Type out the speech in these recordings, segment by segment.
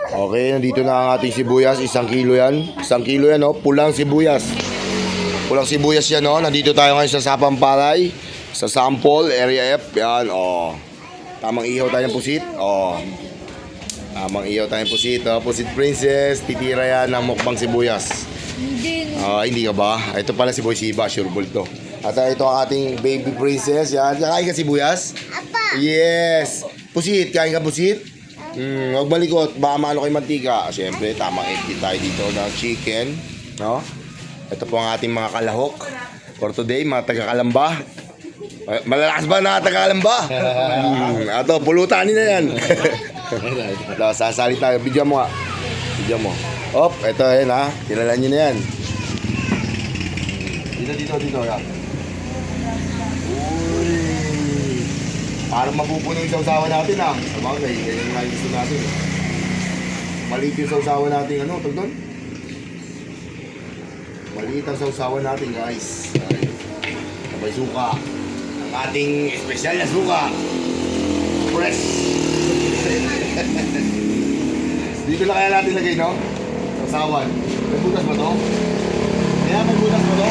Okay, nandito na ang ating sibuyas. 1 kilo yan. 1 kilo yan, oh. Pulang sibuyas. Pulang sibuyas yan, oh. Nandito tayo ngayon sa Sapampalay. Sa Sample, Area F. Yan, oh. Tamang ihaw tayo ng pusit. Oh. Tamang ihaw tayo ng pusit. Oh. Pusit Princess. Titira yan ng mukbang sibuyas. Hindi ka ba? Ito pala si Boy Siba. Sure ball to. At ito ang ating baby princess. Yan. Kain ka sibuyas? Apa. Yes. Pusit. Kain ka pusit? Huwag malikot. Baka maano kay mantika. Siyempre, tamang edit tayo dito ng chicken. No? Ito po ang ating mga kalahok. For today, mga taga-Kalamba. Malalakas ba na taga-Kalamba? Ato, pulutan na yan. Ito, sasali tayo. Video mo nga. Video mo. Op, ito yan ha. Kilala nyo na yan. Dito. Yan. Uy. Parang mapupuno yung sausawan natin ha. Sabagay, ganyan nga yung gusto natin. Maliit yung sausawan natin. Ano, tag doon? Maliit ang sausawan natin guys. Sabay suka. Ang ating espesyal na suka. Fresh. Dito na kaya natin lagay, no? Sausawan. May butas ba to? Kaya may butas ba to?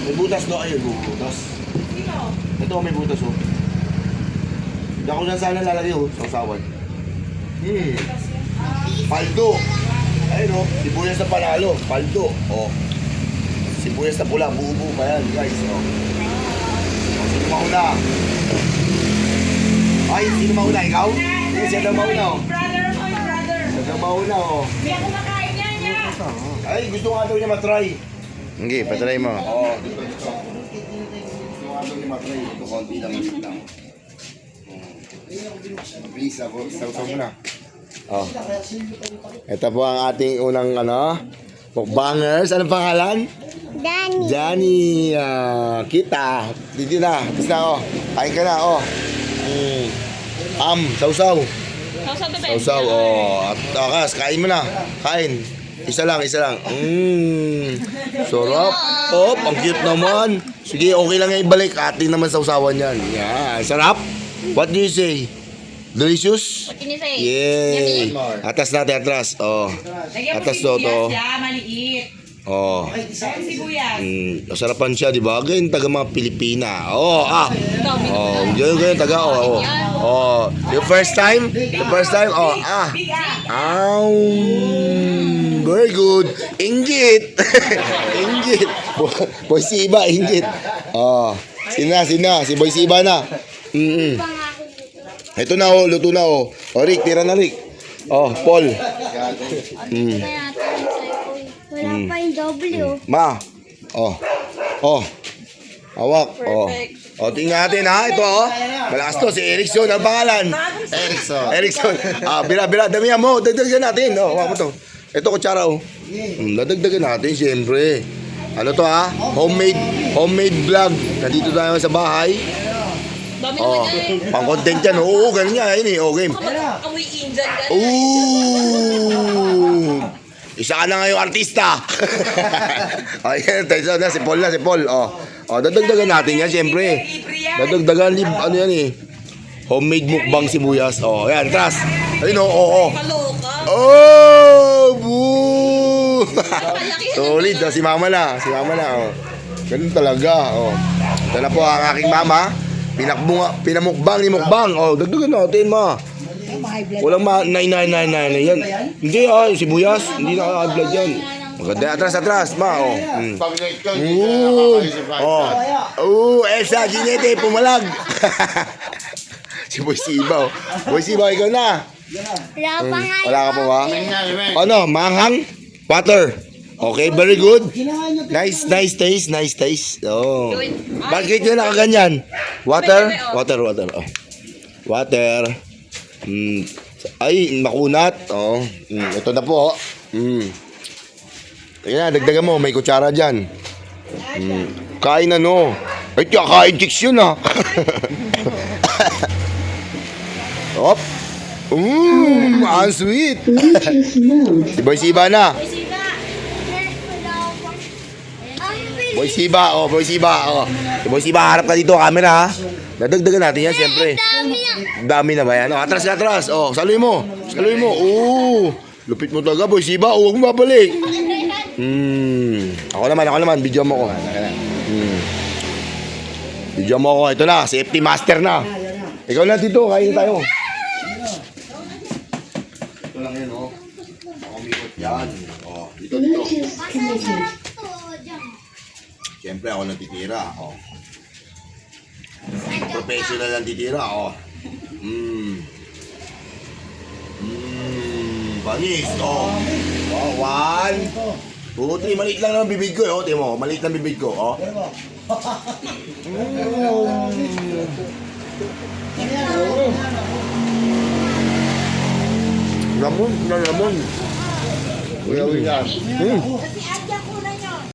May butas no? Ayun, butas. Ito may butas oh. Hindi ako dyan sana lalagay oh, sausawan. Paldo. Ayun oh, sibuyas na panalo. Paldo. Oh. Sibuyas na pula, buo-buo pa yan guys. Oh. Sino mauna? Ay, sino mauna? Ikaw? Siya daw mauna oh. Brother. Siya daw mauna oh. Hindi ako makain niya. Ay, gusto nga daw niya matry. Hindi, patry mo. Oo, dito. Gusto nga daw niya matry. Ito, konti lang. Please, sausaw mo na. Oh. Ito po ang ating unang mukbangers. Anong pangalan? Danny. Johnny. Kita. Dito na. Basta oh. Kain ka na oh. Sausaw. Sausaw. Oh. At akas, kain mo na. Kain. Isa lang. Sarap. Oh, ang cute naman. Sige, okay lang yung ibalik. Atin naman sausawan yan. Yeah. Sarap. What do you say? Delicious? What can you say? Yay! Atas natin, atras. Oh. Atas to. Maliit. Oh. Sibuyas. Masarapan siya, di ba? Ganyan taga mga Pilipina. Oh, ganyan taga, oh. Yung first time? Oh, very good. Inggit. Inggit. Boy Siba, inggit. Oh. Sina. Si Boy Siba na. Ito na oh, luto na oh. Oh, Rick, tira na Rick. Oh, Paul. Wala pa yung W. Ma. Oh. Hawak. Oh. Oh, tingnan natin ha. Ito oh. Malakas to si Erickson. Ang pangalan? Erickson. Bira. Damihan mo. Dagdagan natin. Oh, hawak mo to. Ito kutsara oh. Dadagdagan natin siyempre. Ano to ha? Homemade vlog. Nandito tayo sa bahay. Oh, pang-content yan. Oo, ganun niya. Ayun eh. Okay. Amoy Indian ka. Ooh! Isa ka na ngayong artista. Ayan, tayo na. Si Paul. Oh, dadagdagan natin yan, siyempre. Dadagdagan, ano yan eh. Homemade mukbang sibuyas. Oh, ayan, tras. Ayun oh. Oh, boo! Solid. Si mama na. Oh. Ganun talaga. Oh. Ito na po ang aking mama. Pinamukbang ni mukbang. Oh, dagdagan natin, ma. Walang yan. Hindi sibuyas. Hindi na blood yan. Maganda. Atras, ma. Oh. Elsa, Ginete, pumalag. Si Boy Siba. Boy Siba, ikaw na. Wala ka pa ba? Ano, manghang? Water. Okay, very good. Nice taste. Oh. Bakit yun nakaganyan? Water. Oh. Water. Ay, makunat. Oh. Ito na po. Tingnan, dagdagan mo. May kutsara dyan. Kain ano. Ay, kain chicks yun ah. Op. Ang sweet. Si Boy Siba na. Boy Siba, oh. Si Boy Siba, harap ka dito, camera ha. Dadagdagan natin yan, siyempre. Dami na ba yan? Oh, atras ka, atras. Oh, saluhin mo. Saluhin mo. Oo. Lupit mo talaga, boy. Siba, huwag mo babalik. Ako naman. Video mo ko. Video mo ko. Ito na, safety master na. Ikaw na, Tito. Kain na tayo. Ito lang yan, oh. Makumikot yan. Oh, dito. Siyempre, ako nang titira. Oh. Professional lang titira. Oh. Panis. Oh. Oh, 1, 2, 3. Maliit lang naman bibig ko. Oh. Tingnan mo. Maliit lang bibig ko. Oh. Lamon. Lamon. Uy, yan.